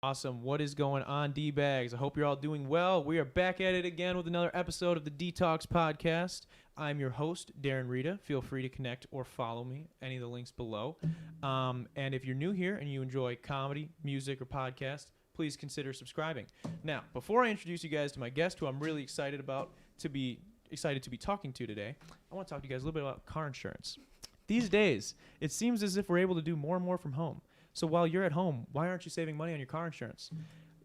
Awesome. What is going on, D-Bags? I hope you're all doing well. We are back at it again with another episode of the Detox Podcast. I'm your host, Darren Rita. Feel free to connect or follow me. Any of the links below. And if you're new here and you enjoy comedy, music, or podcast, please consider subscribing. Now, before I introduce you guys to my guest, who I'm really excited to be talking to today, I want to talk to you guys a little bit about car insurance. These days, it seems as if we're able to do more and more from home. So while you're at home, why aren't you saving money on your car insurance?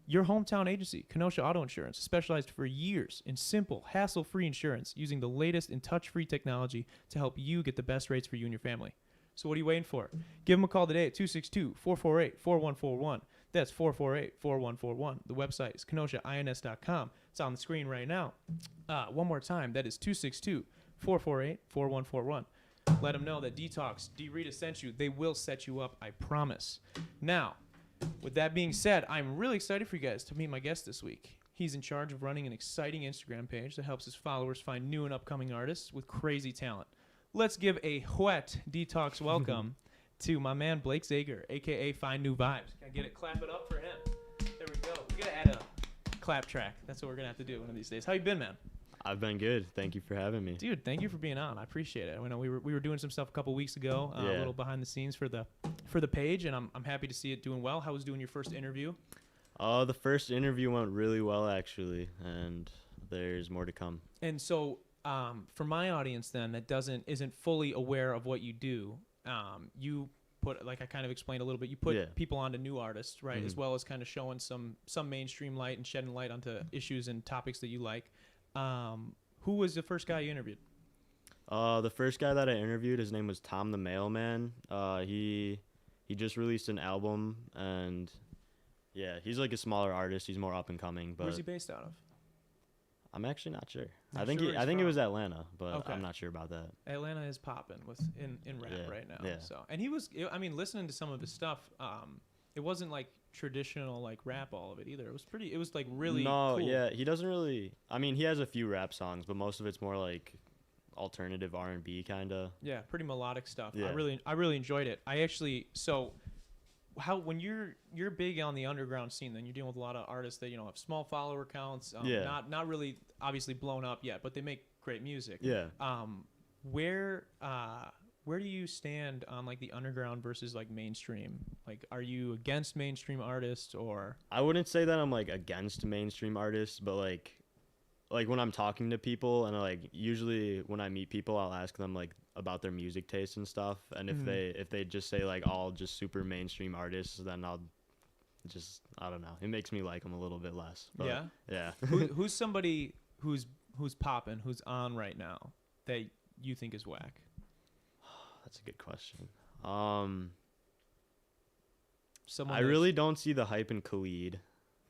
Your hometown agency, Kenosha Auto Insurance, specialized for years in simple, hassle-free insurance using the latest in touch-free technology to help you get the best rates for you and your family. So what are you waiting for? Give them a call today at 262-448-4141. That's 448-4141. The website is kenoshains.com. It's on the screen right now. One more time, that is 262-448-4141. Let them know that Detox, D-Rita sent you. They will set you up, I promise. Now, with that being said, I'm really excited for you guys to meet my guest this week. He's in charge of running an exciting Instagram page that helps his followers find new and upcoming artists with crazy talent. Let's give a wet Detox welcome to my man Blake Zager, a.k.a. Find New Vibes. Can I get it? Clap it up for him. There we go. We're going to add a clap track. That's what we're going to have to do one of these days. How you been, man? I've been good. Thank you for having me. Dude, thank you for being on. I appreciate it. I know we were doing some stuff a couple weeks ago, a little behind the scenes for the page, and I'm happy to see it doing well. How was doing your first interview? The first interview went really well, actually, and there's more to come. And so, for my audience then that isn't fully aware of what you do, you put, like I kind of explained a little bit, you put people onto new artists, right? Mm-hmm. As well as kind of showing some mainstream light and shedding light onto issues and topics that you like. Who was the first guy you interviewed? The first guy that I interviewed, his name was Tom the Mailman. He just released an album, and yeah, he's like a smaller artist. He's more up and coming. But where's he based out of? I'm actually not sure. I think it was Atlanta, but okay. I'm not sure about that. Atlanta is popping in rap right now. Yeah. So, and listening to some of his stuff, it wasn't like traditional like rap all of it either. It was like really cool. Yeah, he doesn't really, he has a few rap songs, but most of it's more like alternative R&B kind of. Yeah, pretty melodic stuff. Yeah. I really enjoyed it. When you're big on the underground scene, then you're dealing with a lot of artists that have small follower counts, not really obviously blown up yet, but they make great music. Yeah. Where do you stand on like the underground versus like mainstream? Like, are you against mainstream artists or? I wouldn't say that I'm like against mainstream artists, but like when I'm talking to people and like usually when I meet people, I'll ask them like about their music taste and stuff. And if they just say like all just super mainstream artists, then I'll just, I don't know. It makes me like them a little bit less. But, yeah. Yeah. Who's somebody who's popping, who's on right now that you think is whack? That's a good question. I really don't see the hype in Khalid,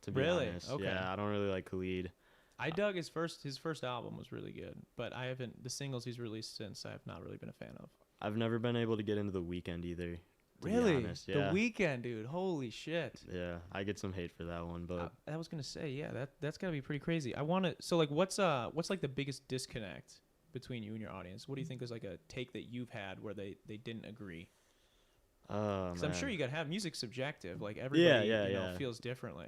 to be honest. Okay. Yeah, I don't really like Khalid. I dug his first album was really good, but the singles he's released since I have not really been a fan of. I've never been able to get into The Weeknd either. Really? Be honest. Yeah. The Weeknd, dude. Holy shit. Yeah, I get some hate for that one, but I was gonna say, yeah, that's gotta be pretty crazy. What's like the biggest disconnect between you and your audience? What do you think is like a take that you've had where they didn't agree? Because I'm sure you gotta have music subjective. Like everybody feels differently.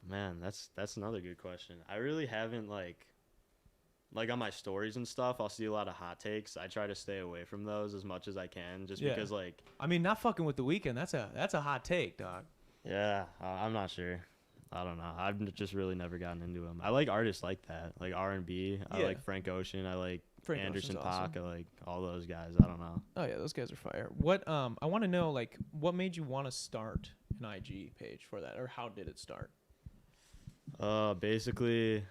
Man, that's another good question. I really haven't like on my stories and stuff, I'll see a lot of hot takes. I try to stay away from those as much as I can, just because like. Not fucking with The Weeknd. That's a hot take, dog. Yeah, I'm not sure. I don't know. I've just really never gotten into them. I like artists like that, like R&B. I like Frank Ocean. I like Anderson .Paak. Awesome. I like all those guys. I don't know. Oh yeah, those guys are fire. What I want to know, like, what made you want to start an IG page for that, or how did it start? Basically,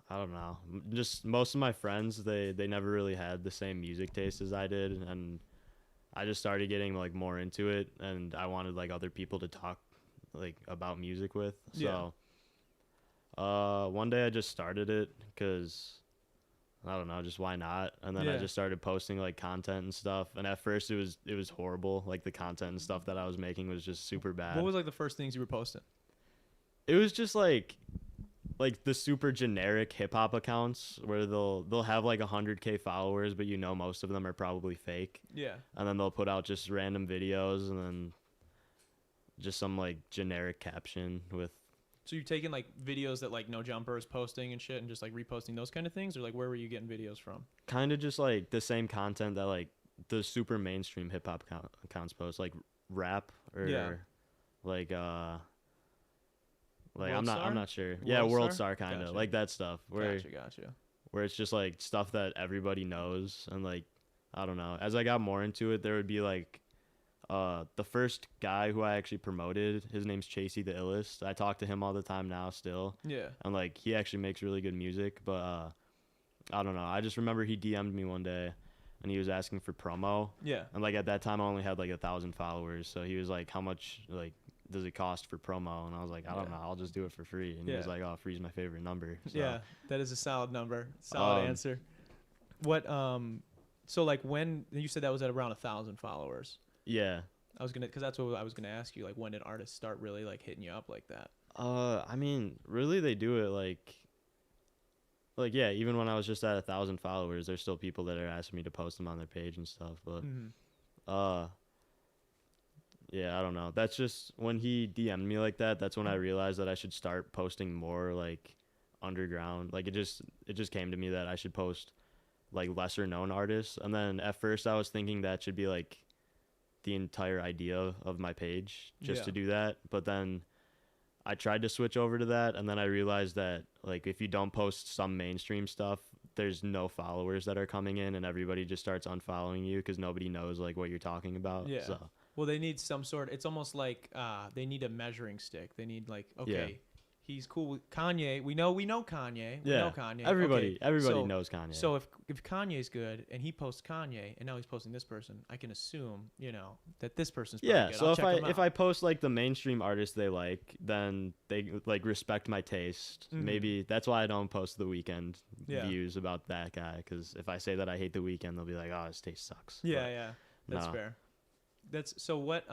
I don't know. Just most of my friends, they never really had the same music taste as I did, and I just started getting like more into it, and I wanted like other people to talk like about music with. So one day I just started it because I don't know, just why not? And then I just started posting like content and stuff, and at first it was horrible. Like the content and stuff that I was making was just super bad. What was like the first things you were posting? It was just like the super generic hip hop accounts where they'll have like 100K followers, but most of them are probably fake. Yeah. And then they'll put out just random videos, and then just some like generic caption with. So you're taking like videos that like No Jumper is posting and shit and just like reposting those kind of things, or like where were you getting videos from? Kind of just like the same content that like the super mainstream hip hop accounts post, like rap or Yeah. like like World Star? I'm not sure. Yeah, World World Star? Star kind of Gotcha. like that stuff where Gotcha. where it's just like stuff that everybody knows and like I don't know. As I got more into it, there would be like the first guy who I actually promoted, his name's Chasey the Illest. I talk to him all the time now still. Yeah. And like he actually makes really good music, but I don't know. I just remember he DM'd me one day and he was asking for promo. Yeah. And like at that time I only had like 1,000 followers. So he was like, how much like does it cost for promo? And I was like, I don't know, I'll just do it for free. And he was like, oh, free's my favorite number. So, yeah, that is a solid number. Solid answer. What so like when you said that was at around 1,000 followers. Yeah. Because that's what I was gonna ask you. Like, when did artists start really like hitting you up like that? I mean, really, they do it like yeah. Even when I was just at 1,000 followers, there's still people that are asking me to post them on their page and stuff. But yeah, I don't know. That's just when he DM'd me like that. That's when I realized that I should start posting more like underground. Like it just came to me that I should post like lesser known artists. And then at first I was thinking that should be like the entire idea of my page just to do that, but then I tried to switch over to that, and then I realized that like if you don't post some mainstream stuff, there's no followers that are coming in and everybody just starts unfollowing you because nobody knows like what you're talking about. So well, they need some sort, it's almost like they need a measuring stick. They need like, okay, he's cool with Kanye. We know Kanye. We know Kanye. Everybody knows Kanye. So if Kanye's good and he posts Kanye and now he's posting this person, I can assume, that this person's probably good. So if I post like the mainstream artists they like, then they like respect my taste. Maybe that's why I don't post the Weeknd views about that guy, because if I say that I hate the Weeknd, they'll be like, oh, his taste sucks. That's fair. That's so what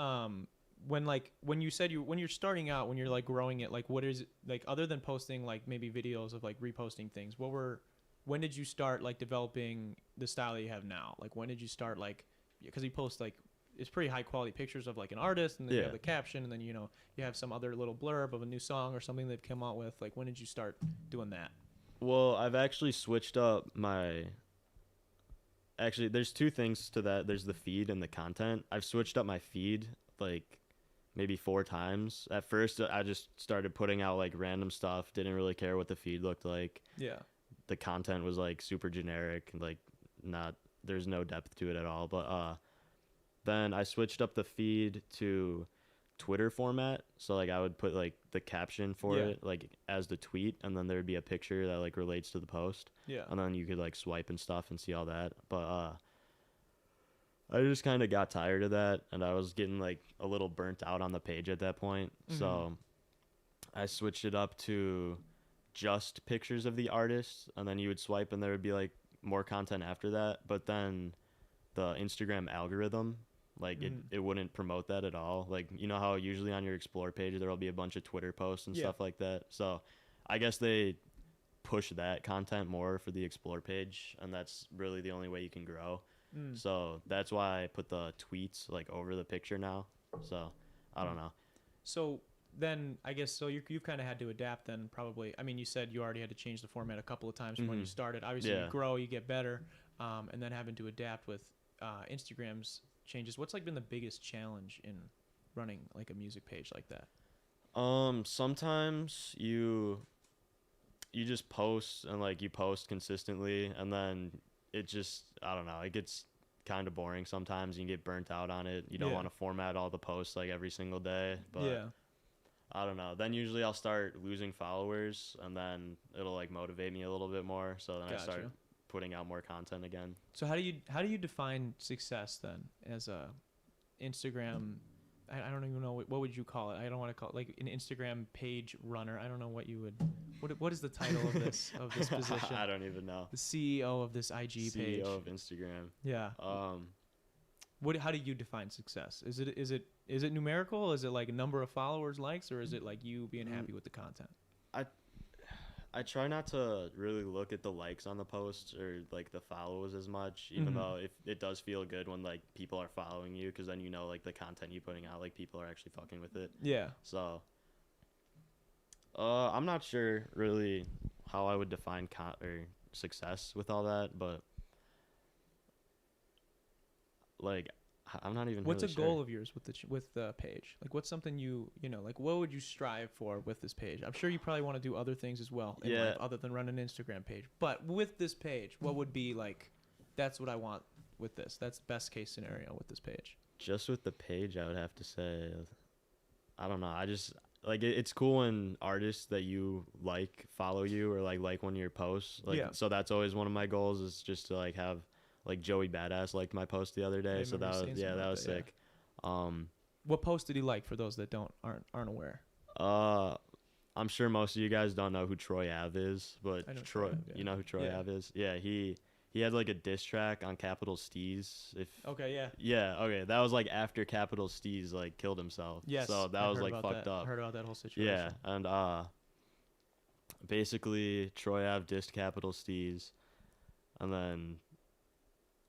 when you said when you're starting out, when you're like growing it, like what is it, like other than posting like maybe videos of like reposting things, when did you start like developing the style that you have now? Like when did you start like, because you post like it's pretty high quality pictures of like an artist, and then you have the caption, and then you have some other little blurb of a new song or something they've come out with. Like when did you start doing that? Well, I've actually switched up actually there's two things to that. There's the feed and the content. I've switched up my feed like maybe 4 times. At first I just started putting out like random stuff, didn't really care what the feed looked like. The content was like super generic, like there's no depth to it at all. But then I switched up the feed to Twitter format, so like I would put like the caption for it like as the tweet, and then there'd be a picture that like relates to the post, and then you could like swipe and stuff and see all that. But I just kind of got tired of that, and I was getting like a little burnt out on the page at that point. So I switched it up to just pictures of the artists, and then you would swipe and there would be like more content after that. But then the Instagram algorithm, like it wouldn't promote that at all. Like, you know how usually on your explore page there'll be a bunch of Twitter posts and stuff like that. So I guess they push that content more for the explore page, and that's really the only way you can grow. So that's why I put the tweets like over the picture now. So I don't know. So then I guess you've kind of had to adapt then, probably. I mean, you said you already had to change the format a couple of times from when you started. Obviously you grow, you get better, and then having to adapt with Instagram's changes. What's like been the biggest challenge in running like a music page like that? Sometimes you just post, and like you post consistently, and then it just, I don't know, it gets kind of boring sometimes. You can get burnt out on it. You don't want to format all the posts like every single day, but I don't know. Then usually I'll start losing followers, and then it'll like motivate me a little bit more. So then I start putting out more content again. So how do you define success then as a Instagram? I don't even know what would you call it. I don't want to call it like an Instagram page runner. I don't know what you would. What is the title of this position? I don't even know. The CEO of this IG page. CEO of Instagram. Yeah. How do you define success? Is it numerical? Is it like a number of followers, likes, or is it like you being happy with the content? I try not to really look at the likes on the posts or like the follows as much, even though if it does feel good when like people are following you, because then you know like the content you're putting out, like people are actually fucking with it. Yeah. So I'm not sure really how I would define or success with all that, but like I'm not even. What's really a goal sure. of yours with the page? Like, what's something you know, like, what would you strive for with this page? I'm sure you probably want to do other things as well in Yeah. life other than run an Instagram page. But with this page, what would be like? That's what I want with this. That's best case scenario with this page. Just with the page, I would have to say, I don't know. I just like it's cool when artists that you like follow you or like one of your posts. Like, Yeah. so that's always one of my goals is just to like have like Joey Badass liked my post the other day. I So that remember was seeing something that about was that, yeah. sick. What post did he like for those that aren't aware? I'm sure most of you guys don't know who Troy Ave is, but I know Troy Ave, yeah. you know who Troy Yeah. Ave is? Yeah, he had like a diss track on Capital Steez. Okay, yeah. Yeah, okay, that was like after Capital Steez like killed himself. Yes. So that I've was heard like about fucked that. up. I heard about that whole situation. Yeah, and basically Troy Ave dissed Capital Steez, and then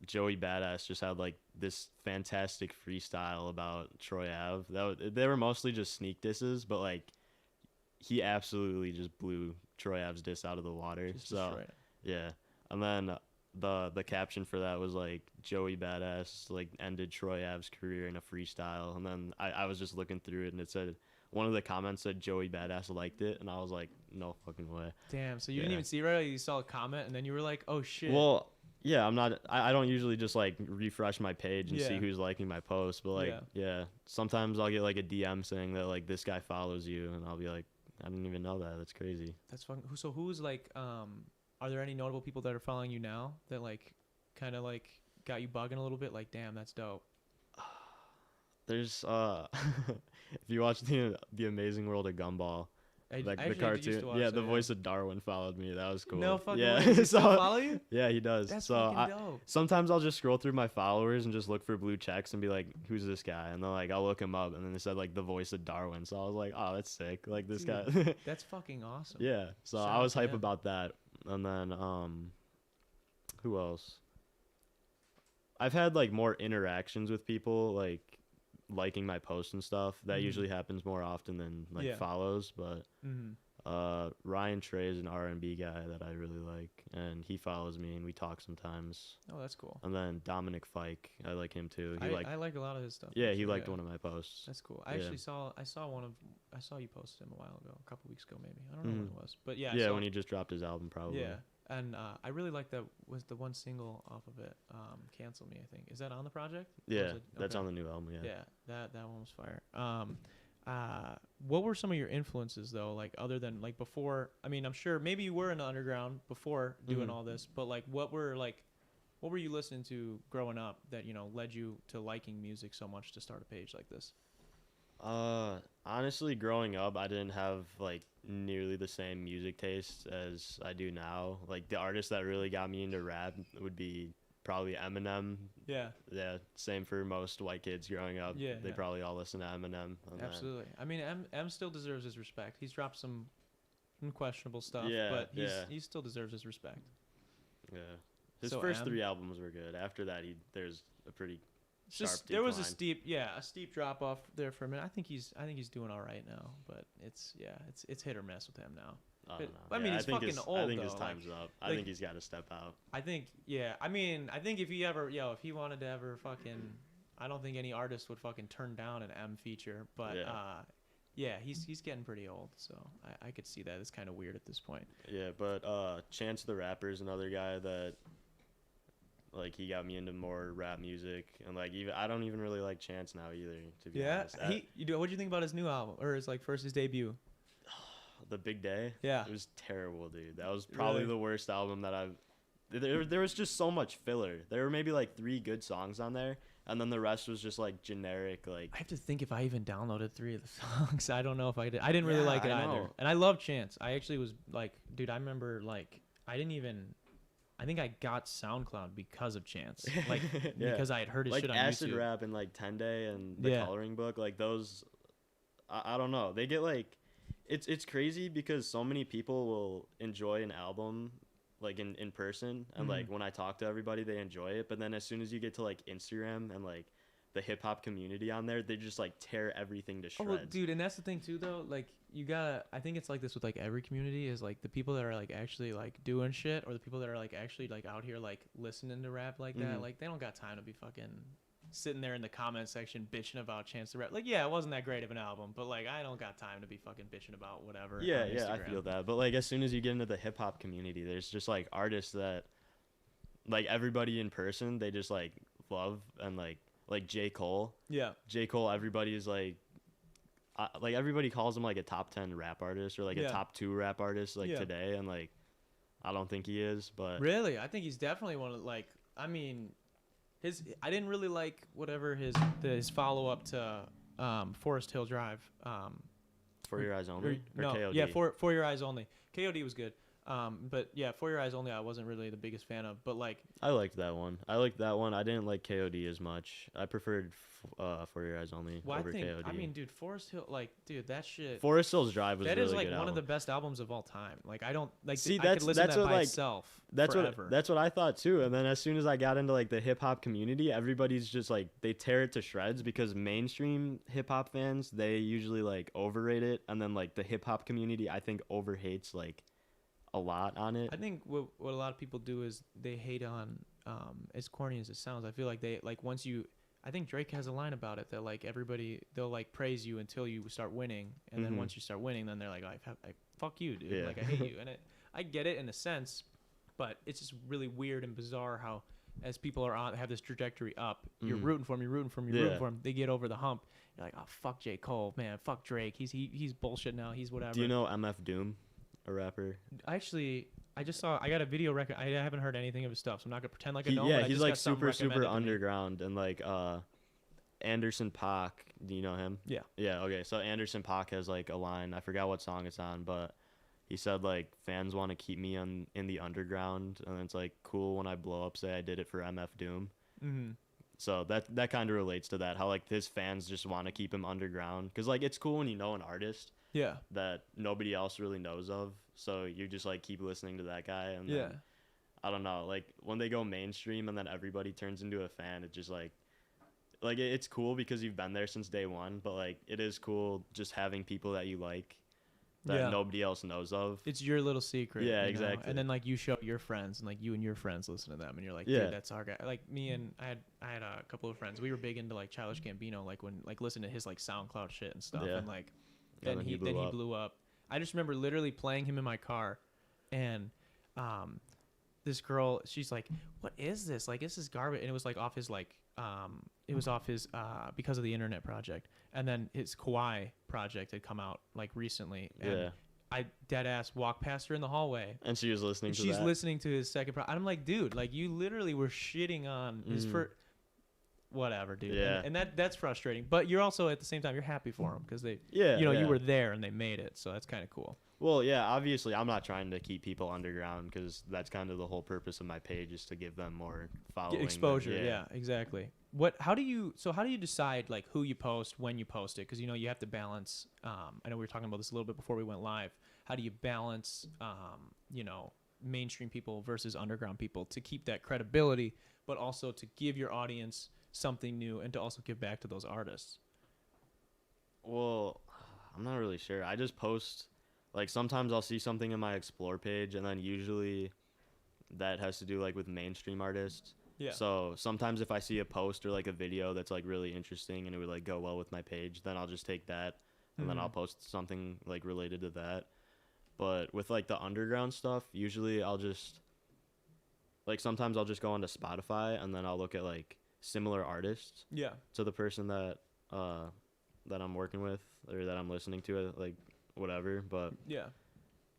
Joey Badass just had like this fantastic freestyle about Troy Ave. They were mostly just sneak disses, but like he absolutely just blew Troy Ave's diss out of the water. Just So destroy it. yeah, and then the caption for that was like Joey Badass like ended Troy Ave's career in a freestyle, and then I was just looking through it and it said one of the comments said Joey Badass liked it, and I was like, no fucking way. Damn. So you didn't Yeah. even see it right away? You saw a comment and then you were like, oh shit. Well, yeah, I don't usually just like refresh my page and see Yeah. who's liking my post, but like yeah, sometimes I'll get like a DM saying that like this guy follows you, and I'll be like, I didn't even know that. That's crazy. That's fucking. So who's like? Are there any notable people that are following you now that like, kind of like got you bugging a little bit? Like, damn, that's dope. There's if you watch the Amazing World of Gumball, like the actually used cartoon, to watch yeah, that, the voice of Darwin followed me. That was cool. No fucking yeah. way. Does he still So follow you? yeah, he does. That's So fucking dope. sometimes I'll just scroll through my followers and just look for blue checks and be like, who's this guy? And then like I'll look him up, and then it said like the voice of Darwin. So I was like, oh, that's sick. Like this guy. That's fucking awesome. Yeah. So Shout I out was to hype him. about that. And then who else? I've had like more interactions with people like liking my posts and stuff. That usually happens more often than like Yeah. follows, but Mm-hmm. Ryan Trey is an R&B guy that I really like, and he follows me and we talk sometimes. Oh, that's cool. And then Dominic Fike, I like him too. I like a lot of his stuff. Yeah, he actually, liked one of my posts. That's cool. I Yeah. actually saw you posted him a while ago, a couple weeks ago maybe. I don't know when it was, but yeah. I Yeah, saw when it. he just dropped his album, probably. Yeah, and I really like that was the one single off of it. Cancel Me, I think. Is that on the project? Or Yeah, is it- that's okay. on the new album. Yeah. Yeah, that one was fire. What were some of your influences though? Like other than like before? I mean, I'm sure maybe you were in the underground before doing all this, but like what were you listening to growing up that led you to liking music so much to start a page like this? Honestly, growing up, I didn't have like nearly the same music taste as I do now. Like the artist that really got me into rap would be probably Eminem. Yeah, Yeah, same for most white kids growing up. Yeah, they yeah. probably all listen to Eminem. And then- absolutely. I mean, M still deserves his respect. He's dropped some questionable stuff, Yeah, but yeah. he still deserves his respect. yeah, his So first M? 3 albums were good. After that, there's a pretty sharp There was a decline. steep drop off there for a minute. I think he's doing all right now, but it's hit or miss with him now. I But- don't know. I mean, he's fucking old, I think his though, time's up. I like- think he's got to step out. I think if he ever if he wanted to ever fucking, I don't think any artist would fucking turn down an M feature, but he's getting pretty old, so I could see that. It's kind of weird at this point. Yeah, but Chance the Rapper is another guy that like he got me into more rap music, and like even I don't even really like Chance now either, to be honest. What do you think about his new album or his his debut? The Big Day. Yeah. It was terrible, dude. That was probably Really? the worst album that I've. There was just so much filler. There were maybe like 3 good songs on there, and then the rest was just like generic. Like I have to think if I even downloaded 3 of the songs. I don't know if I did. I didn't really Yeah, like it I either. know. And I love Chance. I actually was like, dude, I remember like I think I got SoundCloud because of Chance. Like Yeah. because I had heard his like shit on Acid YouTube. Rap and like 10 Day and the Yeah. Coloring Book, like those. I don't know. They get like It's crazy because so many people will enjoy an album like in person, and like when I talk to everybody they enjoy it, but then as soon as you get to like Instagram and like the hip hop community on there, they just like tear everything to Oh, well, shreds. dude, and that's the thing too, though. Like, you gotta. I think it's like this with like every community is like the people that are like actually like doing shit, or the people that are like actually like out here like listening to rap like that. Like, they don't got time to be fucking sitting there in the comment section bitching about Chance the Rap. Like, yeah, it wasn't that great of an album, but like I don't got time to be fucking bitching about whatever. Yeah, on yeah, I Instagram. feel that. But like as soon as you get into the hip hop community, there's just like artists that like everybody in person they just like love, and like J. Cole. Yeah. J. Cole, everybody is like everybody calls him like a top 10 rap artist or like a Yeah. top 2 rap artist like Yeah. today, and like I don't think he is, but Really, I think he's definitely one of like. I mean, I didn't really like whatever his follow up to Forest Hill Drive. For Your Eyes Only or No, KOD. yeah, for Your Eyes Only. KOD was good. But yeah, For Your Eyes Only, I wasn't really the biggest fan of. But like, I liked that one. I didn't like KOD as much. I preferred For Your Eyes Only well, over KOD. I mean, dude, Forest Hill, like, dude, that shit. Forest Hill's Drive was That really is like good one of album. the best albums of all time. Like, I don't like. See, I could that's- listen that's to that what, by like, itself. That's forever. what I thought too. And then as soon as I got into like the hip hop community, everybody's just like they tear it to shreds because mainstream hip hop fans they usually like overrate it, and then like the hip hop community I think overhates like a lot on it. I think what a lot of people do is they hate on as corny as it sounds. I feel like they like once you. I think Drake has a line about it that like they'll like praise you until you start winning, and then once you start winning, then they're like, I fuck you, dude. Yeah. Like I hate you, and I get it in a sense, but it's just really weird and bizarre how as people have this trajectory up, you're rooting for him, rooting for him. They get over the hump. You're like, oh fuck J. Cole, man, fuck Drake. He's bullshit now. He's whatever. Do you know MF Doom, a rapper? Actually, I got a video record. I haven't heard anything of his stuff, so I'm not gonna pretend like I know. But I He's just like got something super recommended to me. underground, and like Anderson .Paak. Do you know him? Yeah. Yeah. Okay. So Anderson .Paak has like a line. I forgot what song it's on, but he said like fans want to keep me in the underground, and it's like cool when I blow up. Say I did it for MF Doom. Mm-hmm. So that kind of relates to that. How like his fans just want to keep him underground because like it's cool when you know an artist Yeah. that nobody else really knows of. So you just like keep listening to that guy, and Yeah. then, I don't know, like when they go mainstream and then everybody turns into a fan, it just like it's cool because you've been there since day one, but like it is cool just having people that you like that Yeah. nobody else knows of. It's your little secret. Yeah, you know? exactly. And then like you show your friends, and like you and your friends listen to them, and you're like, Yeah. dude, that's our guy. Like me and I had a couple of friends. We were big into like Childish Gambino, like when like listening to his like SoundCloud shit and stuff, Yeah. and like And then he blew up. I just remember literally playing him in my car, and this girl, she's like, what is this? Like, this is garbage. And it was like off his because of the internet project, and then his Kawaii project had come out like recently, and Yeah. I dead ass walked past her in the hallway, And she was listening and to she's that. listening to his second I'm like, dude, like you literally were shitting on his first whatever, dude. Yeah. And that's frustrating, but you're also at the same time you're happy for them because they Yeah. you yeah. were there and they made it, so that's kind of cool. Well, yeah, obviously I'm not trying to keep people underground because that's kind of the whole purpose of my page is to give them more following. Get exposure. Yeah, exactly. How do you decide like who you post, when you post it? Because you have to balance. I know we were talking about this a little bit before we went live. How do you balance, mainstream people versus underground people to keep that credibility, but also to give your audience something new and to also give back to those artists? Well, I'm not really sure. I just post, like sometimes I'll see something in my explore page, and then usually that has to do like with mainstream artists. Yeah. So sometimes if I see a post or like a video that's like really interesting and it would like go well with my page, then I'll just take that and then I'll post something like related to that. But with like the underground stuff, usually I'll just like sometimes I'll just go onto Spotify and then I'll look at like similar artists Yeah. to the person that I'm working with or that I'm listening to, like whatever. But Yeah.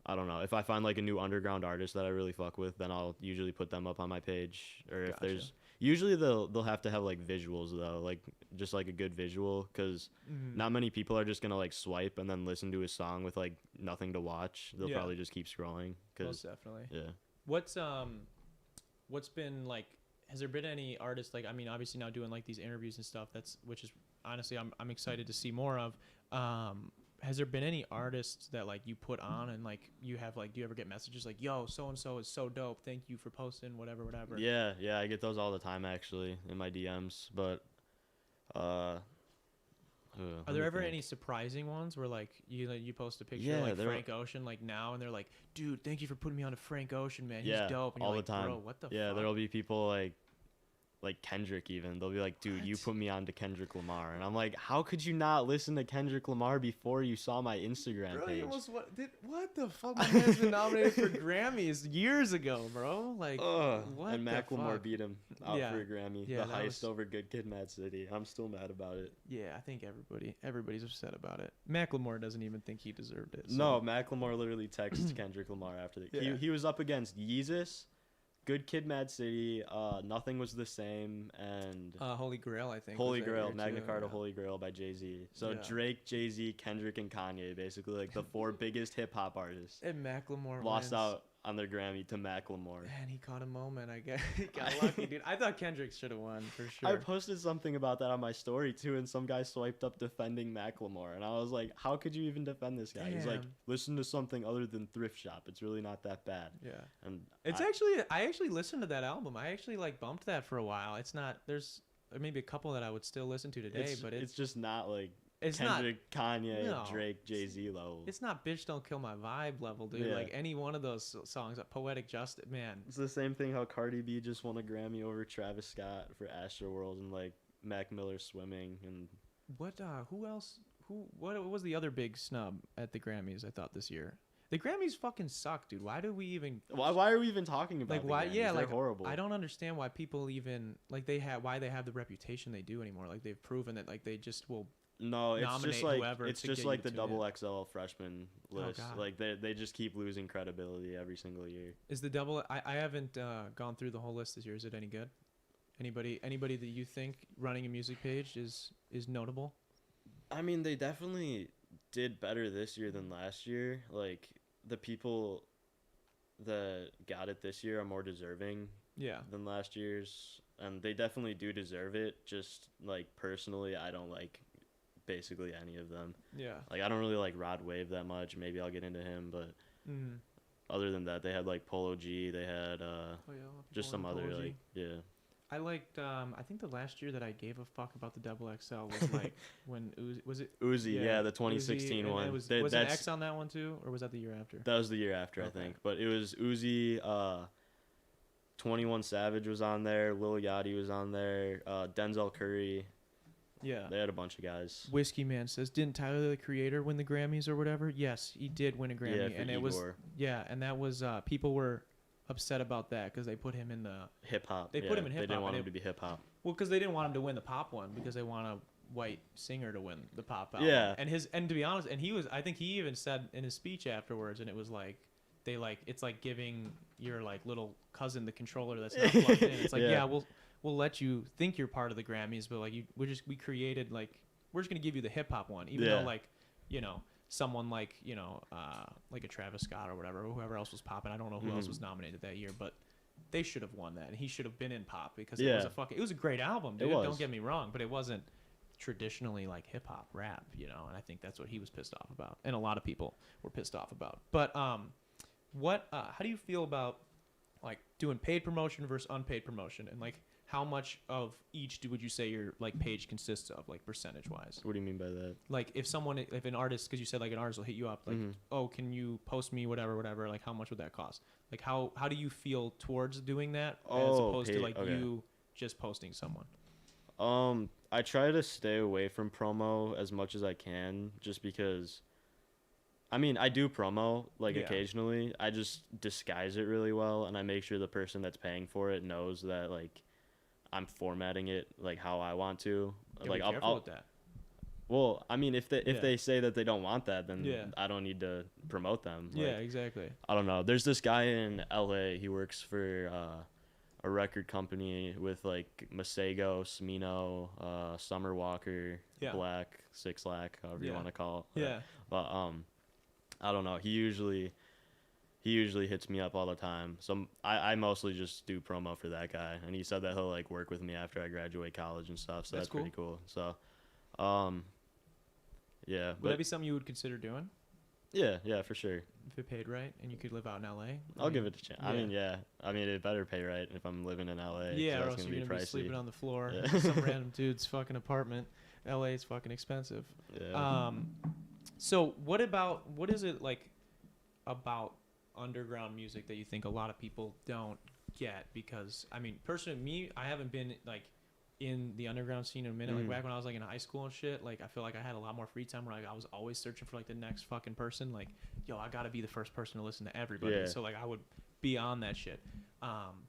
I don't know. If I find like a new underground artist that I really fuck with, then I'll usually put them up on my page. Or if Gotcha. there's usually they'll have to have like visuals though, like just like a good visual, because not many people are just gonna like swipe and then listen to a song with like nothing to watch. They'll Yeah. probably just keep scrolling. Most Cause definitely. yeah. What's been like? Has there been any artists like? I mean, obviously now doing like these interviews and stuff. Which is honestly, I'm excited to see more of. has there been any artists that like you put on and like you have like, do you ever get messages like, yo, so and so is so dope, thank you for posting whatever? Yeah, I get those all the time actually in my DMs. But uh, Are let there me ever think. any surprising ones where like you post a picture Yeah, of like there. Frank Ocean like now and they're like, dude, thank you for putting me on to Frank Ocean, man, he's Yeah, dope, and you're all the like, time. bro, what the Yeah, fuck? there'll be people like Kendrick even. They'll be like, dude, you What? put me on to Kendrick Lamar. And I'm like, how could you not listen to Kendrick Lamar before you saw my Instagram Bro, page? you almost what the fuck? My man's been nominated for Grammys years ago, bro. Like, what And the Macklemore fuck? beat him out Yeah. for a Grammy. Yeah, The that heist was. over Good Kid, Mad City. I'm still mad about it. Yeah, I think everybody's upset about it. Macklemore doesn't even think he deserved it. So. No, Macklemore literally texted Kendrick Lamar after the. Yeah. He was up against Yeezus, Good Kid, Mad City. Nothing Was the Same, and Holy Grail, I think. Holy was that Grail, year, Magna too, Carta, yeah. Holy Grail by Jay-Z. So Yeah. Drake, Jay-Z, Kendrick, and Kanye, basically like the four biggest hip hop artists, And Macklemore lost wins. out on their Grammy to Macklemore. Man, he caught a moment. I guess he got lucky, dude. I thought Kendrick should have won for sure. I posted something about that on my story too, and some guy swiped up defending Macklemore, and I was like, "How could you even defend this guy?" He's like, Damn. "Listen to something other than Thrift Shop. It's really not that bad." Yeah. And It's I actually listened to that album. I actually like bumped that for a while. It's not there's maybe a couple that I would still listen to today, but it's just not like it's Kendrick, Kanye, No. Drake, Jay-Z level. it's not Bitch Don't Kill My Vibe level, dude. Yeah. Like any one of those songs, Poetic Justice, man. It's the same thing how Cardi B just won a Grammy over Travis Scott for Astroworld, and like Mac Miller Swimming, and What who else what was the other big snub at the Grammys I thought this year? The Grammys fucking suck, dude. Why do we even why are we even talking about like the why Grammys? yeah They're like horrible. I don't understand why people even like why they have the reputation they do anymore. Like they've proven that like they just will No, it's nominate just like whoever it's to just get like you the to double XL freshman list. God. Like they just keep losing credibility every single year. is the double I haven't gone through the whole list this year. Is it any good? Anybody that you think running a music page is notable? I mean, they definitely did better this year than last year. Like the people that got it this year are more deserving Yeah. than last year's, and they definitely do deserve it. Just like personally, I don't like basically any of them. Yeah. Like I don't really like Rod Wave that much. Maybe I'll get into him, but Mm. other than that, they had like Polo G. They had Oh yeah. just some other like yeah. I liked. I think the last year that I gave a fuck about the double XL was like when was it Uzi, yeah, the Uzi, 2016 and one. it was They- was an that's X on that one too, or was that the year after? that was the year after, I Okay. think. But it was Uzi. 21 Savage was on there. Lil Yachty was on there. Denzel Curry. Yeah. They had a bunch of guys. Whiskey Man says, didn't Tyler the Creator win the Grammys or whatever? Yes, he did win a Grammy, Yeah, for and Igor. it was and that was people were upset about that because they put him in the hip hop. They put him in They hip-hop, didn't want and him to be hip hop. well because they didn't want him to win the pop one because they want a white singer to win the pop album. Yeah. And to be honest, and I think he even said in his speech afterwards, and it was like they like it's like giving your like little cousin the controller that's not plugged in. It's like Yeah. we'll let you think you're part of the Grammys, but like we created like we're just gonna give you the hip hop one, even Yeah. though like someone like like a Travis Scott or whatever, or whoever else was popping. I don't know who else was nominated that year, but they should have won that, and he should have been in pop because it was Yeah. it was a great album, dude. It was. Don't get me wrong, but it wasn't traditionally like hip hop rap, and I think that's what he was pissed off about, and a lot of people were pissed off about. But how do you feel about like doing paid promotion versus unpaid promotion, and like how much of each would you say your like page consists of, like percentage wise? What do you mean by that? Like if an artist, because you said like an artist will hit you up like, oh, can you post me whatever, like how much would that cost? Like how do you feel towards doing that as opposed to like you just posting someone? I try to stay away from promo as much as I can, just because. I mean, I do promo like occasionally. I just disguise it really well, and I make sure the person that's paying for it knows that like I'm formatting it like how I want to. Like be careful with that. Well, I mean, if they say that they don't want that, then I don't need to promote them. Like, Yeah, exactly. I don't know. There's this guy in LA. He works for a record company with like Masego, Smino, Summer Walker, Black, Six Lack, however you want to call it. Yeah. But I don't know. He usually hits me up all the time. So I mostly just do promo for that guy, and he said that he'll like work with me after I graduate college and stuff. So that's cool. pretty cool. So, Yeah, Would but that be something you would consider doing yeah, for sure. if it paid right and you could live out in LA? I'll give it a chance. yeah. I mean, yeah. I mean, it better pay right if I'm living in LA. 'cause Yeah, or that's else gonna you're be gonna be pricey. sleeping on the floor Yeah. in some random dude's fucking apartment. LA is fucking expensive. Yeah. So what is it like about underground music that you think a lot of people don't get? Because I mean, personally, me, I haven't been like in the underground scene in a minute. Like back when I was like in high school and shit, like I feel like I had a lot more free time where like, I was always searching for like the next fucking person. Like, yo, I gotta be the first person to listen to everybody. Yeah. So like I would be on that shit.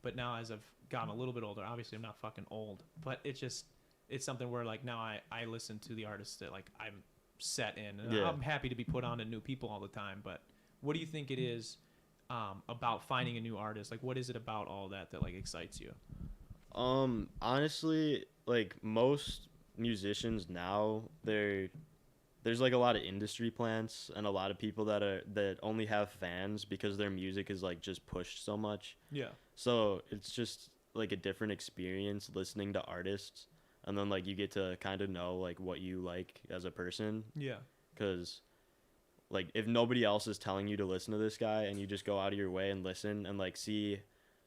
But now as I've gotten a little bit older, obviously I'm not fucking old, but it's something where like now I listen to the artists that like I'm set in, and Yeah. I'm happy to be put on to new people all the time. But what do you think it is about finding a new artist? Like, what is it about all that like excites you? Honestly, like most musicians now, there's like a lot of industry plants and a lot of people that only have fans because their music is like just pushed so much. Yeah. So it's just like a different experience listening to artists, and then like you get to kind of know like what you like as a person. Yeah. Because like if nobody else is telling you to listen to this guy and you just go out of your way and listen and like see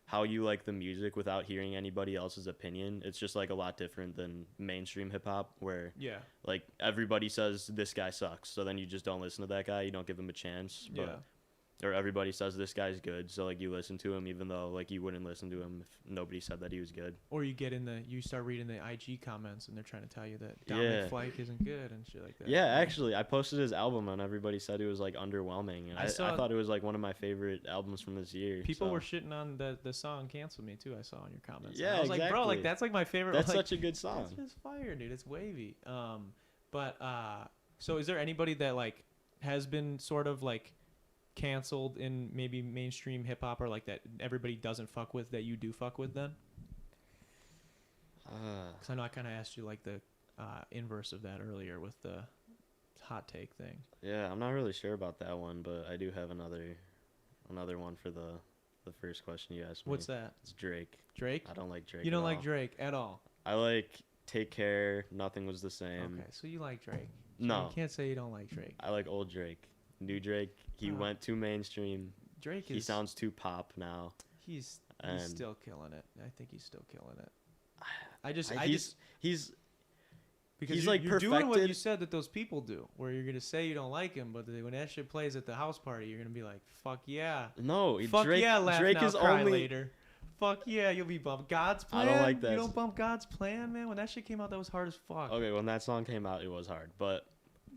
how you like the music without hearing anybody else's opinion, it's just like a lot different than mainstream hip hop where Yeah. like everybody says this guy sucks, so then you just don't listen to that guy, you don't give him a chance. Yeah. Or everybody says this guy's good, so like you listen to him even though like you wouldn't listen to him if nobody said that he was good. Or you start reading the IG comments and they're trying to tell you that Dominic Fike isn't good and shit like that. Yeah, actually, I posted his album and everybody said it was like underwhelming, and I thought it was like one of my favorite albums from this year. People were shitting on the song "Cancel Me" too. I saw in your comments. Yeah, and I was like, bro, like exactly. that's like my favorite. That's like, such a good song. It's just fire, dude. It's wavy. So is there anybody that like has been sort of like canceled in maybe mainstream hip hop or like that everybody doesn't fuck with that you do fuck with then? Because I know I kind of asked you like the inverse of that earlier with the hot take thing. Yeah, I'm not really sure about that one, but I do have another one for the first question you asked me. What's that? It's Drake. Drake? I don't like Drake. You don't at like all. Drake at all? I like Take Care. Nothing Was the Same. Okay, so you like Drake. No. You can't say you don't like Drake. I like old Drake. New Drake, he went too mainstream. Drake He sounds too pop now. He's And still killing it. I think he's still killing it. he's because he's you're, like you're doing what you perfected. said that those people do, where you're gonna say you don't like him, but when that shit plays at the house party, you're gonna be like, "Fuck yeah, No, fuck Drake, yeah, laugh Drake now, is cry only later." Fuck yeah, you'll be bumped. God's I plan. don't like that. You don't bump God's plan, man. When that shit came out, that was hard as fuck. Okay, when that song came out, it was hard, but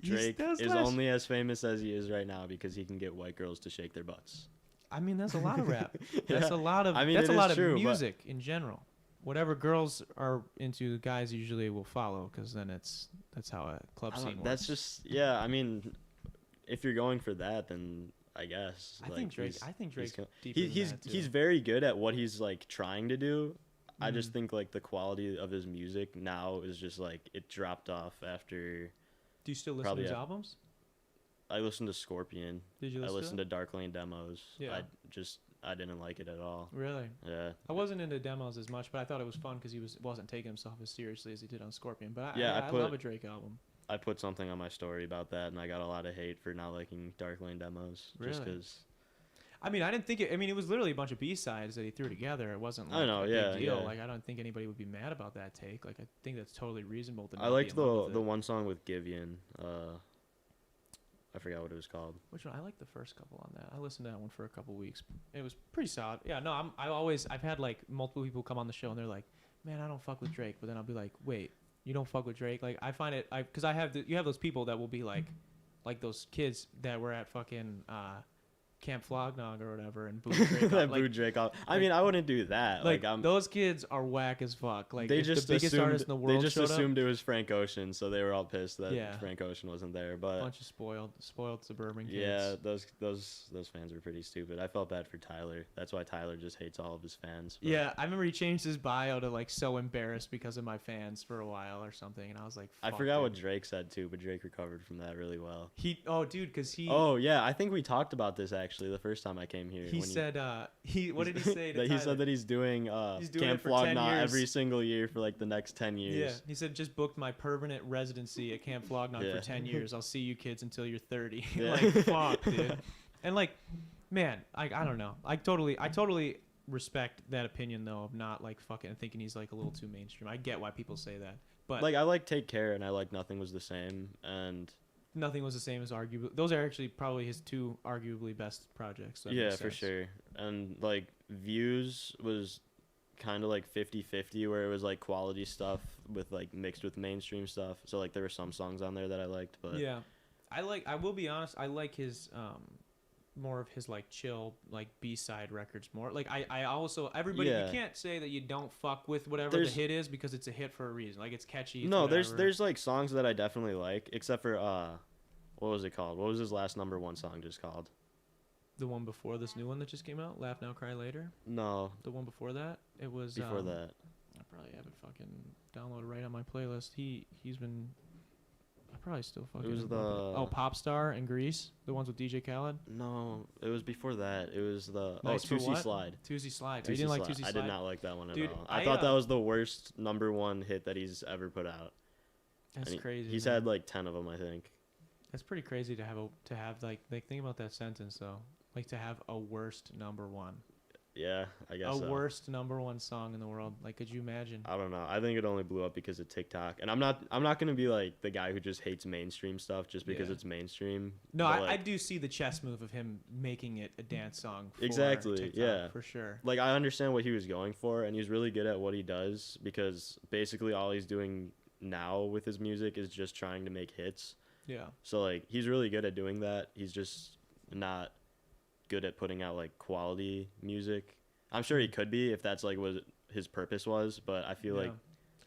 You Drake still is slash- only as famous as he is right now because he can get white girls to shake their butts. I mean, that's a lot of rap. Yeah. That's a lot of. I mean, that's it a lot is of true, but- music in general. Whatever girls are into, guys usually will follow because then that's how a club scene works. That's just I mean, if you're going for that, then I guess. I like, think Drake. he's- I think Drake's he's deeper than that, too. he's very good at what he's like trying to do. I just Mhm. think like the quality of his music now is just like it dropped off after. Do you still listen probably to his a- albums? I listened to Scorpion. Did you I listen listened to to Dark Lane demos. Yeah. I didn't like it at all. Really? Yeah. I wasn't into demos as much, but I thought it was fun because he wasn't taking himself as seriously as he did on Scorpion. But I put- love a Drake album. I put something on my story about that, and I got a lot of hate for not liking Dark Lane demos. Just Really? because. I mean, I didn't think it. I mean, it was literally a bunch of B-sides that he threw together. It wasn't like I know, a yeah, big deal. yeah. Like, I don't think anybody would be mad about that take. Like, I think that's totally reasonable. To I not be liked in love with the it. one song with Givian. I forgot what it was called. Which one? I like the first couple on that. I listened to that one for a couple weeks. It was pretty solid. Yeah, no, I've had like multiple people come on the show and they're like, "Man, I don't fuck with Drake," but then I'll be like, "Wait, you don't fuck with Drake?" Like, I find it, because you have those people that will be like those kids that were at fucking Camp Flognog or whatever and boo Drake. That like, boo Drake off. I like- mean, I wouldn't do that. like I'm. those kids are whack as fuck. Like, They if just the biggest assumed, artist in the world They just showed assumed it was Frank Ocean, so they were all pissed that Yeah. Frank Ocean wasn't there. up, But bunch of spoiled suburban kids. yeah, those fans were pretty stupid. I felt bad for Tyler. That's why Tyler just hates all of his fans. But Yeah, I remember he changed his bio to like so embarrassed because of my fans for a while or something, and I was like, I fuck, forgot what dude. Drake said too, but Drake recovered from that really well. Dude, because he. Oh yeah, I think we talked about this actually the first time I came here. He said what did he say to that he Tyler? said that he's doing doing Camp it for 10 Flognaw years. every single year for like the next 10 years. Yeah, he said just booked my permanent residency at Camp Flognaw for 10 years. I'll see you kids until you're 30. Yeah. Like fuck, dude. And like, man, I don't know. I totally respect that opinion though of not like fucking thinking he's like a little too mainstream. I get why people say that, but Like I like Take Care and I like Nothing Was the Same and Nothing Was the Same as arguably. Those are actually probably his two arguably best projects. That yeah, makes for sense. sure. And like Views was kind of like 50-50 where it was like quality stuff with like mixed with mainstream stuff. So like there were some songs on there that I liked, but Yeah, I will be honest. I like his more of his like chill like B-side records more. Like I also everybody Yeah. you can't say that you don't fuck with whatever There's- the hit is because it's a hit for a reason. Like it's catchy. It's no, whatever. there's like songs that I definitely like, except for what was it called? What was his last number one song just called? the one before this new one that just came out, Laugh Now Cry Later. No, The one before that, it was before that. I probably have it fucking downloaded right on my playlist. He's been. I probably still fucking. was Popstar and Grease, the ones with DJ Khaled. No, it was before that. It was the Nice for Tuesday what? Slide. Tuesday Slide. Tuesday You didn't like Slide. Tuesday I Slide? did not like that one at Dude, all. I I, thought that was the worst number one hit that he's ever put out. That's And crazy. He's man. had like 10 of them, I think. That's pretty crazy to have like think about that sentence though. Like to have a worst number one. Yeah, I guess A so. worst number one song in the world. Like could you imagine? I don't know. I think it only blew up because of TikTok. And I'm not gonna be like the guy who just hates mainstream stuff just because Yeah. it's mainstream. No, But, I like, do see the chess move of him making it a dance song for Exactly, TikTok, yeah. for sure. like I understand what he was going for, and he's really good at what he does because basically all he's doing now with his music is just trying to make hits. Yeah. So like he's really good at doing that. He's just not good at putting out like quality music. I'm sure he could be if that's like what his purpose was, but I feel Yeah. like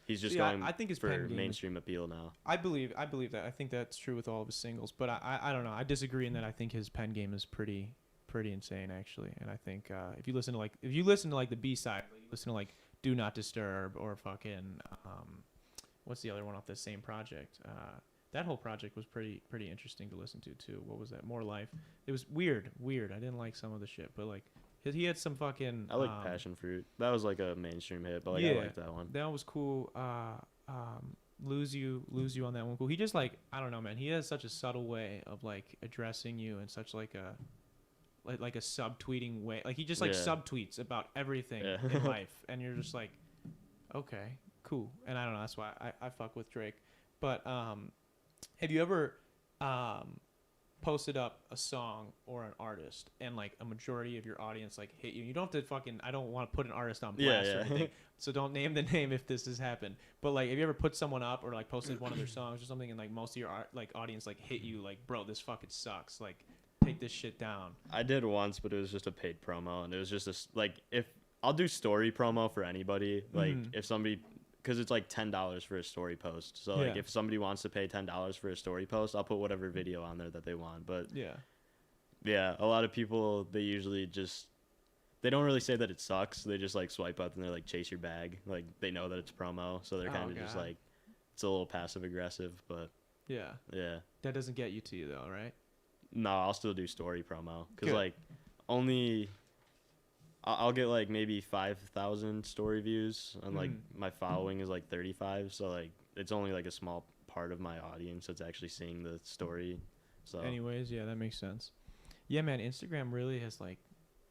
he's just See, going I think his for pen game is- mainstream appeal now. I believe that. I think that's true with all of his singles, but I don't know. I disagree in that I think his pen game is pretty insane actually. And I think if you listen to like the B-side, like, you listen to like Do Not Disturb or fucking what's the other one off the same project? That whole project was pretty interesting to listen to too. What was that? More Life. It was weird. I didn't like some of the shit, but like he had some fucking I like Passion Fruit. That was like a mainstream hit, but like I yeah. like that one. That was cool. Lose you on that one. Cool. He just like I don't know, man. He has such a subtle way of like addressing you in such like a subtweeting way. Like he just like Yeah. subtweets about everything Yeah. in life, and you're just like, okay, cool. And I don't know. That's why I fuck with Drake. But have you ever posted up a song or an artist and like a majority of your audience like hit you? You don't have to fucking, I don't want to put an artist on blast or anything, so don't name the name if this has happened, but like have you ever put someone up or like posted one of their songs or something and like most of your like audience like hit you like, bro, this fucking sucks, like take this shit down? I did once, but it was just a paid promo, and it was just like if I'll do story promo for anybody, like if somebody, because it's like $10 for a story post. So like Yeah. if somebody wants to pay $10 for a story post, I'll put whatever video on there that they want. But yeah, a lot of people, they usually just, they don't really say that it sucks. They just like swipe up and they're like, chase your bag. Like they know that it's promo, so they're kind of just like, it's a little passive aggressive. But yeah, that doesn't get you to you though, right? no, I'll still do story promo because Good. like only I'll get like maybe 5,000 story views, and like my following is like 35, so like it's only like a small part of my audience that's actually seeing the story. So Anyways, yeah, that makes sense. Yeah, man, Instagram really has like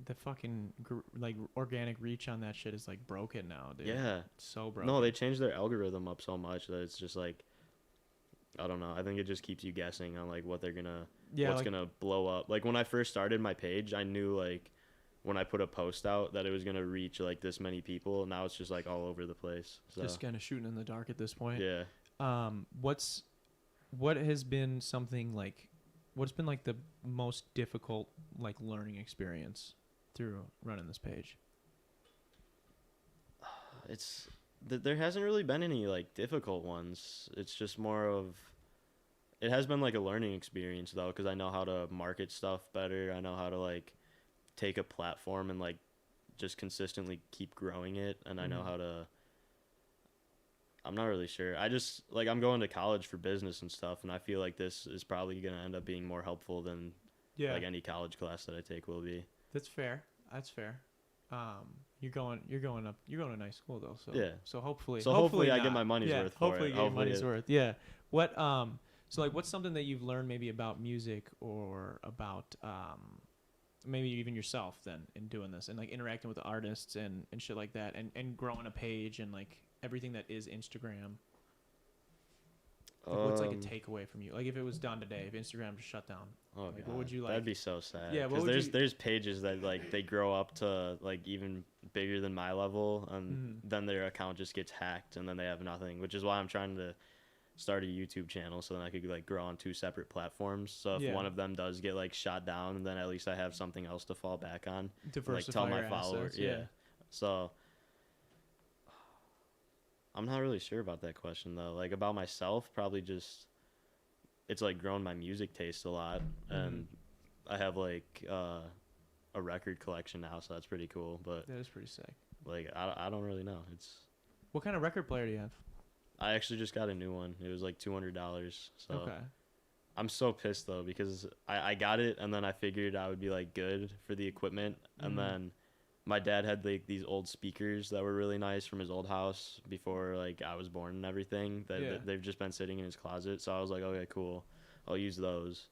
the fucking like organic reach on that shit is like broken now, dude. yeah, It's so broken. no, they changed their algorithm up so much that it's just like, I don't know. I think it just keeps you guessing on like what they're gonna, what's like, gonna blow up. Like when I first started my page, I knew like when I put a post out that it was gonna reach like this many people. Now it's just like all over the place. So just kind of shooting in the dark at this point. yeah. What has been something like, what's been like the most difficult like learning experience through running this page? It's there hasn't really been any like difficult ones. It's just more of, it has been like a learning experience though, because I know how to market stuff better. I know how to like take a platform and like just consistently keep growing it, and I know how to, I'm not really sure. I just like, I'm going to college for business and stuff, and I feel like this is probably going to end up being more helpful than Yeah. like any college class that I take will be. That's fair. That's fair. You're going to nice school though, so Yeah. so hopefully So hopefully I not. get my money's Yeah, worth for hopefully it. you get your money's worth. Yeah. What so like what's something that you've learned maybe about music or about maybe even yourself then in doing this and like interacting with artists and shit like that and growing a page and like everything that is Instagram? Like, what's like a takeaway from you? Like if it was done today, if Instagram just shut down, Oh like, God, what would you like? That'd be so sad. Yeah, what because would there's pages that like they grow up to like even bigger than my level, and then their account just gets hacked, and then they have nothing. Which is why I'm trying to start a YouTube channel so then I could like grow on 2 separate platforms. So if one of them does get like shot down, then at least I have something else to fall back on. Diversify like tell my your followers, assets, yeah. So I'm not really sure about that question though. Like about myself, probably just it's like grown my music taste a lot, and I have like a record collection now, so that's pretty cool. But that is pretty sick. like I don't really know. What kind of record player do you have? I actually just got a new one. It was like $200. So Okay. I'm so pissed though because I got it and then I figured I would be like good for the equipment, and then my dad had like these old speakers that were really nice from his old house before like I was born and everything that they've just been sitting in his closet. So I was like, okay, cool, I'll use those.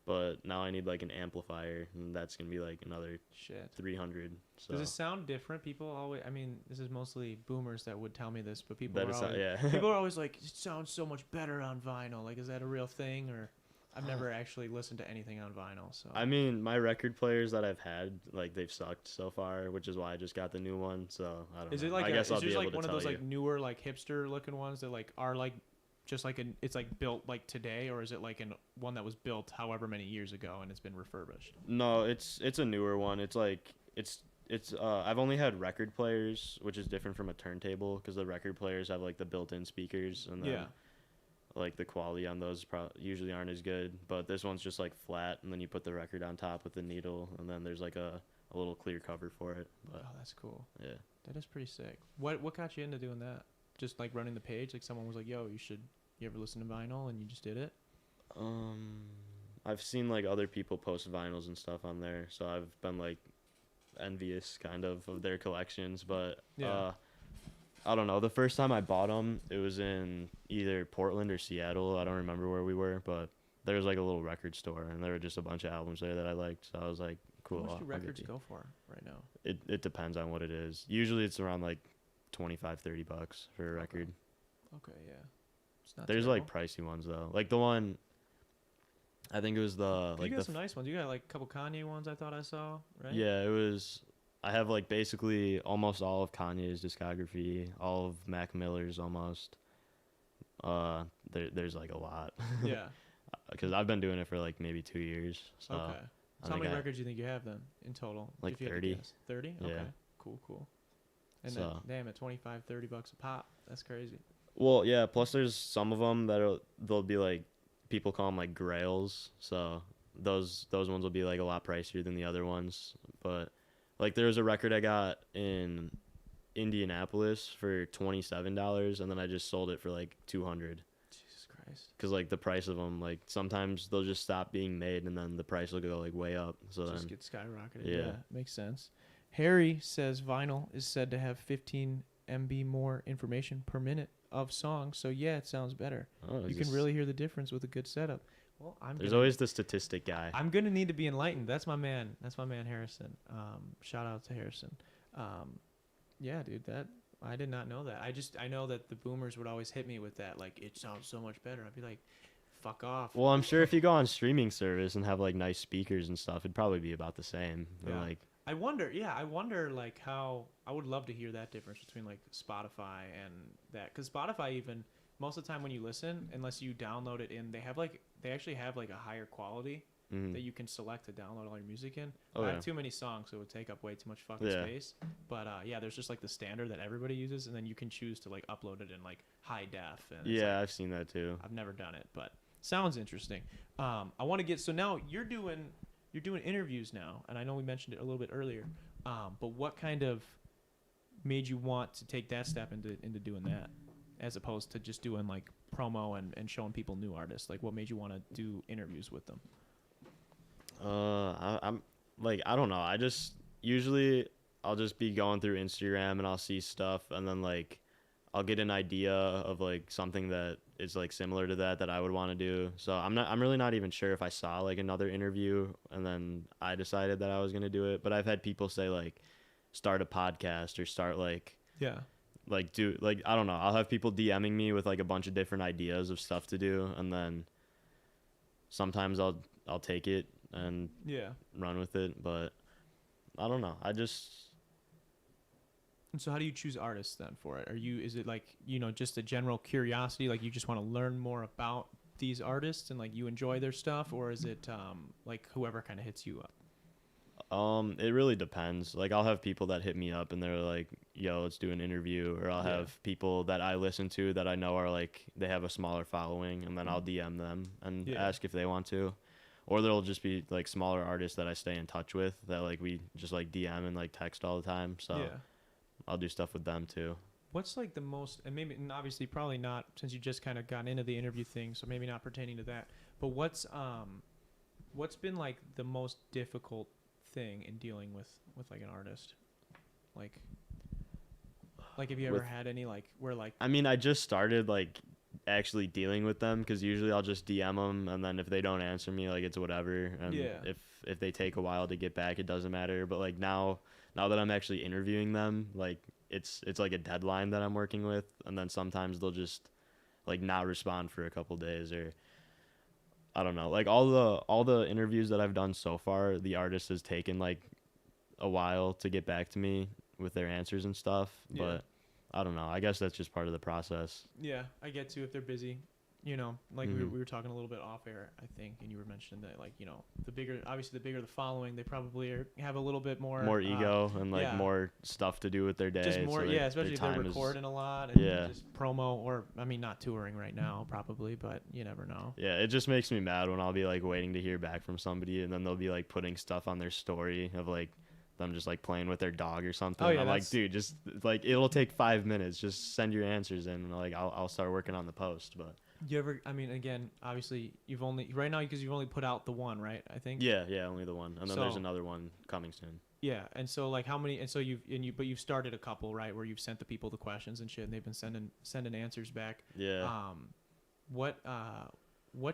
But now I need like an amplifier, and that's gonna be like another shit 300. So does it sound different? People always, I mean, this is mostly boomers that would tell me this, but people that are is always, people are always like, it sounds so much better on vinyl. Like, is that a real thing? Or I've never actually listened to anything on vinyl. So I mean, my record players that I've had, like they've sucked so far, which is why I just got the new one. So I don't know. Is it like I guess I'll be able like to one of tell those you. like newer like hipster looking ones that like are like just like it's like built like today, or is it like one that was built however many years ago and it's been refurbished? No, it's a newer one. It's like it's I've only had record players, which is different from a turntable because the record players have like the built-in speakers, and then like the quality on those usually aren't as good. But this one's just like flat, and then you put the record on top with the needle, and then there's like a little clear cover for it. But, oh, that's cool. Yeah. That is pretty sick. What got you into doing that? Just like running the page? Like someone was like, yo, you ever listen to vinyl, and you just did it? I've seen like other people post vinyls and stuff on there, so I've been like envious kind of their collections. But I don't know. The first time I bought them, it was in either Portland or Seattle. I don't remember where we were, but there was like a little record store, and there were just a bunch of albums there that I liked. So I was like, cool. How much do records go for right now? It depends on what it is. Usually it's around like $25-$30 for a record. Okay, yeah. It's not There's terrible. like pricey ones though. Like the one, I think it was the like you got some nice ones. You got like a couple Kanye ones I thought I saw, right? Yeah, it was. I have like basically almost all of Kanye's discography, all of Mac Miller's almost. There's like a lot. Yeah. Because I've been doing it for like maybe 2 years. So okay. So how many records do you think you have then in total? Like 30. 30? Yeah. Okay. Cool. And then, damn, at $25-$30 a pop. That's crazy. Well, yeah. Plus, there's some of them they'll be like, people call them like grails. So those ones will be like a lot pricier than the other ones. But like there was a record I got in Indianapolis for $27, and then I just sold it for like $200. Jesus Christ. Because like the price of them, like sometimes they'll just stop being made, and then the price will go like way up. So Just then get skyrocketed. Yeah. Makes sense. Harry says vinyl is said to have 15 MB more information per minute of songs. So yeah, it sounds better. You can really hear the difference with a good setup. Well, there's always the statistic guy. I'm gonna need to be enlightened. That's my man. That's my man Harrison. Shout out to Harrison. Yeah, dude. That I did not know that. I know that the boomers would always hit me with that. Like, it sounds so much better. I'd be like, fuck off. Well, I'm sure if you go on streaming service and have like nice speakers and stuff, it'd probably be about the same. Yeah. Like, I wonder like how I would love to hear that difference between like Spotify and that, because Spotify, even most of the time when you listen, unless you download it in, they actually have like a higher quality that you can select to download all your music in. I have too many songs, so it would take up way too much fucking space. But there's just like the standard that everybody uses, and then you can choose to like upload it in like high def. And yeah, I've seen that too. I've never done it, but sounds interesting. I want to get, so now you're doing interviews now, and I know we mentioned it a little bit earlier, but what kind of made you want to take that step into doing that, as opposed to just doing like promo and showing people new artists? Like, what made you want to do interviews with them? like I don't know. I just usually I'll just be going through Instagram and I'll see stuff and then like I'll get an idea of like something that is like similar to that I would want to do. So I'm really not even sure if I saw like another interview and then I decided that I was going to do it, but I've had people say like start a podcast or start Yeah. like do like I don't know. I'll have people DMing me with like a bunch of different ideas of stuff to do and then sometimes I'll take it and Yeah. run with it, but I don't know. And so how do you choose artists then for it? Is it like, just a general curiosity, like you just want to learn more about these artists and like you enjoy their stuff, or is it like whoever kind of hits you up? It really depends. Like I'll have people that hit me up and they're like, "Yo, let's do an interview," or I'll have people that I listen to that I know are like they have a smaller following, and then I'll DM them and ask if they want to. Or there'll just be like smaller artists that I stay in touch with that like we just like DM and like text all the time. So I'll do stuff with them too. What's like the most, and obviously probably not since you just kind of got into the interview thing, so maybe not pertaining to that. But what's been like the most difficult thing in dealing with like an artist? Like have you ever had any like where like? I mean, I just started like actually dealing with them because usually I'll just DM them and then if they don't answer me, like it's whatever. And if they take a while to get back, it doesn't matter. But like now that I'm actually interviewing them, like it's like a deadline that I'm working with, and then sometimes they'll just like not respond for a couple days, or I don't know. Like all the interviews that I've done so far, the artist has taken like a while to get back to me with their answers and stuff, but I don't know. I guess that's just part of the process. Yeah, I get to if they're busy. Like we were talking a little bit off air, I think, and you were mentioning that, like, the bigger the following, they probably have a little bit more ego and like more stuff to do with their day. Just more, so especially if they're recording a lot and just promo, or I mean, not touring right now, probably, but you never know. Yeah, it just makes me mad when I'll be like waiting to hear back from somebody, and then they'll be like putting stuff on their story of like them just like playing with their dog or something. I'm like, dude, just like it'll take 5 minutes. Just send your answers in, and like I'll start working on the post. But you ever? I mean, again, obviously, you've only right now because you've only put out the one, right? I think. Yeah, only the one, and then there's another one coming soon. Yeah, and so like how many? And so but you've started a couple, right? Where you've sent the people the questions and shit, and they've been sending answers back. Yeah. What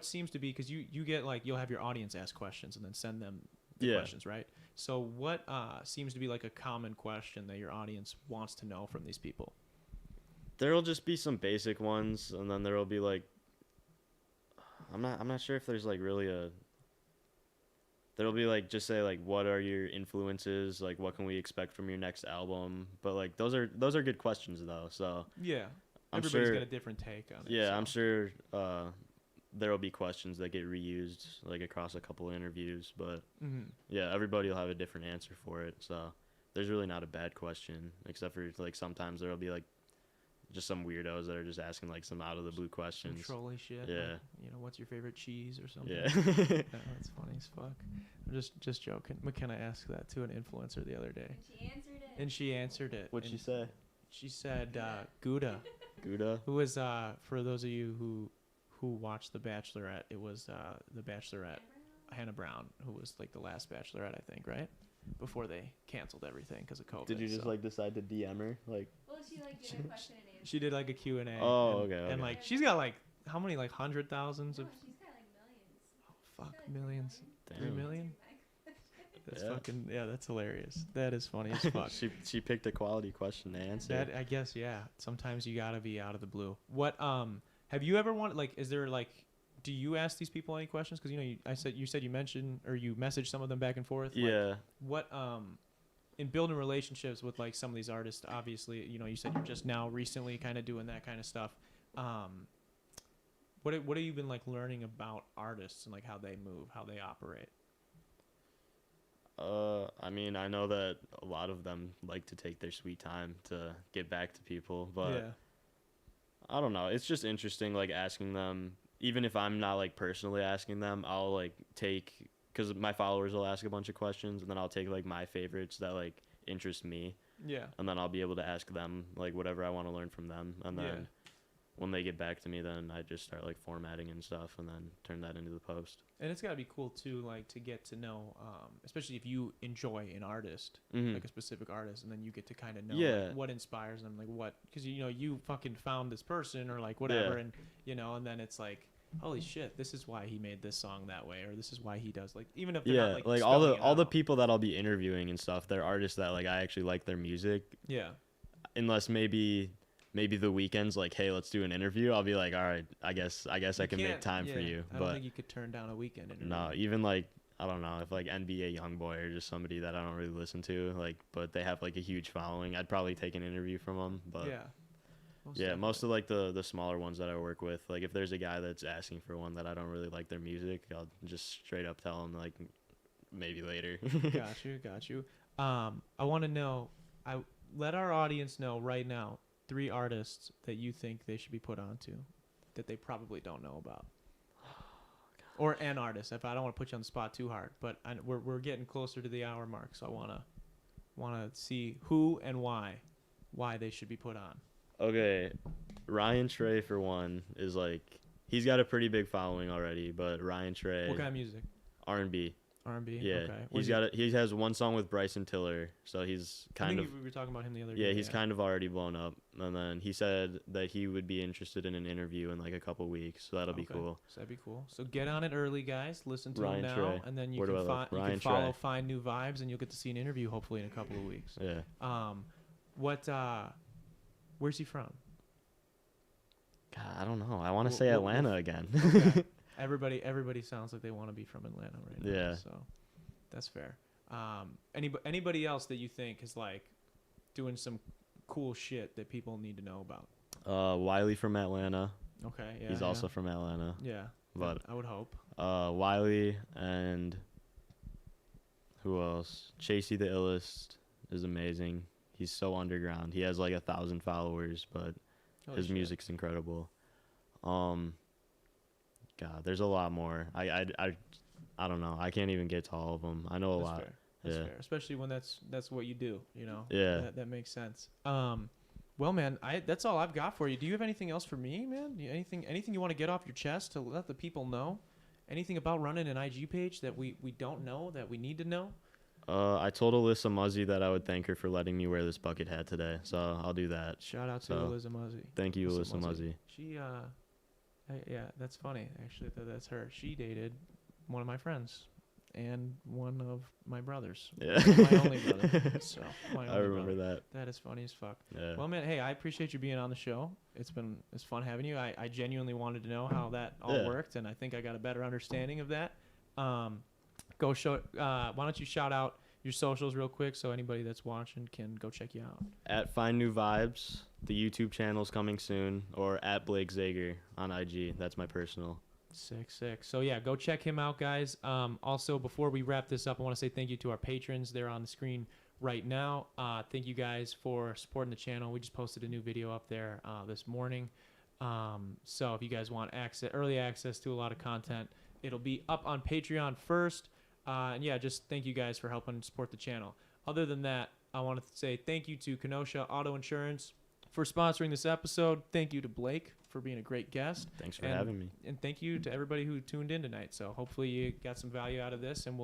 seems to be, because you get like you'll have your audience ask questions and then send them questions, right? So what seems to be like a common question that your audience wants to know from these people? There'll just be some basic ones, and then there'll be like I'm not sure if there's like really there'll be like just say like what are your influences, like what can we expect from your next album, but like those are good questions though. So everybody's got a different take on it. I'm sure there will be questions that get reused like across a couple of interviews, but everybody will have a different answer for it. So there's really not a bad question, except for like sometimes there'll be like just some weirdos that are just asking like some out of the blue questions. Some trolly shit. Yeah. Like, what's your favorite cheese or something? Yeah. That's funny as fuck. I'm just joking. McKenna asked that to an influencer the other day. And she answered it. What'd she say? She said Gouda. Gouda? Who was for those of you who watched The Bachelorette, it was The Bachelorette, Hannah Brown, who was like the last Bachelorette, I think, right? Before they canceled everything because of COVID. Did you just like decide to DM her? Like, well, she like did a question and answer. She did like a Q&A. Oh, okay. And like she's got like how many, like 100,000s of? No, she's got like millions. Oh, fuck, millions. Damn. 3 million. That's fucking that's hilarious. That is funny as fuck. she picked a quality question to answer. That, I guess, yeah. Sometimes you gotta be out of the blue. What have you ever wanted, like, is there like, do you ask these people any questions? Because you said you mentioned or you messaged some of them back and forth. Yeah. Like, what in building relationships with like some of these artists, obviously, you said you're just now recently kind of doing that kind of stuff. What have you been like learning about artists and like how they move, how they operate? I mean, I know that a lot of them like to take their sweet time to get back to people, but I don't know. It's just interesting, like asking them, even if I'm not like personally asking them, I'll like take, because my followers will ask a bunch of questions, and then I'll take like my favorites that like interest me. Yeah. And then I'll be able to ask them like whatever I want to learn from them, and then when they get back to me, then I just start like formatting and stuff, and then turn that into the post. And it's got to be cool too, like to get to know, especially if you enjoy an artist, Mhm. like a specific artist, and then you get to kind of know Yeah. like, what inspires them, like what, because you fucking found this person or like whatever, Yeah. and and then it's like, holy shit, this is why he made this song that way, or this is why he does, like, even if they're Yeah, not, like spelling it all the out. people that I'll be interviewing and stuff, they're artists that like I actually like their music. Yeah. Unless maybe the weekend's like, hey, let's do an interview. I'll be like, all right, I guess I can make can't- time for yeah, you. I don't But think you could turn down a weekend interview. no, even like I don't know if like NBA YoungBoy or just somebody that I don't really listen to, like, but they have like a huge following, I'd probably take an interview from them. But Yeah. yeah, most of like the smaller ones that I work with, like if there's a guy that's asking for one that I don't really like their music, I'll just straight up tell him like maybe later. Got you. I want to know. Let our audience know right now 3 artists that you think they should be put onto, that they probably don't know about. Or an artist. If I don't want to put you on the spot too hard, but we're getting closer to the hour mark, so I wanna see who and why they should be put on. Okay, Ryan Trey for one is like he's got a pretty big following already, but Ryan Trey What kind of music? R&B. R&B. Yeah, Okay. he has one song with Bryson Tiller, so he's I kind think of we were talking about him the other day. yeah, he's kind of already blown up. And then he said that he would be interested in an interview in like a couple weeks, so that'll be Okay. cool. So that'd be cool. So get on it early, guys. Listen to Ryan him now, Trey. and then you Where do I can, look? you Ryan can follow Trey. Find New Vibes, and you'll get to see an interview hopefully in a couple of weeks. Yeah. Where's he from? God, I don't know. I want to We'll- say we'll- Atlanta again. Okay. Everybody sounds like they want to be from Atlanta right now. Yeah. So that's fair. Anybody else that you think is like doing some cool shit that people need to know about? Wiley from Atlanta. Okay. Yeah. He's also from Atlanta. Yeah. But I would hope. Wiley and who else? Chasey the Illest is amazing. He's so underground. He has like 1,000 followers, but Holy his shit. music's incredible. God, there's a lot more. I don't know. I can't even get to all of them. I know a That's lot. fair. That's fair. Especially when that's what you do. Yeah. That makes sense. Well, man, that's all I've got for you. Do you have anything else for me, man? Anything you want to get off your chest to let the people know? Anything about running an IG page that we don't know that we need to know? I told Alyssa Muzzy that I would thank her for letting me wear this bucket hat today, so I'll do that. Shout out to So, Alyssa Muzzy. Thank you, Alyssa Muzzy. She yeah, that's funny actually. That's her. She dated one of my friends and one of my brothers. Yeah. My only brother. So my I only remember brother. that. That is funny as fuck. Yeah. Well, man, hey, I appreciate you being on the show. It's fun having you. I genuinely wanted to know how that all Yeah. worked, and I think I got a better understanding of that. Why don't you shout out your socials real quick so anybody that's watching can go check you out. At Find New Vibes, the YouTube channel's coming soon, or at Blake Zager on IG. That's my personal. Sick. So yeah, go check him out, guys. Also, before we wrap this up, I want to say thank you to our patrons. They're on the screen right now. Thank you guys for supporting the channel. We just posted a new video up there this morning. So if you guys want early access to a lot of content, it'll be up on Patreon first. And yeah, just thank you guys for helping support the channel. Other than that, I want to say thank you to Kenosha Auto Insurance for sponsoring this episode. Thank you to Blake for being a great guest. Thanks for having me. And thank you to everybody who tuned in tonight. So hopefully you got some value out of this, and we'll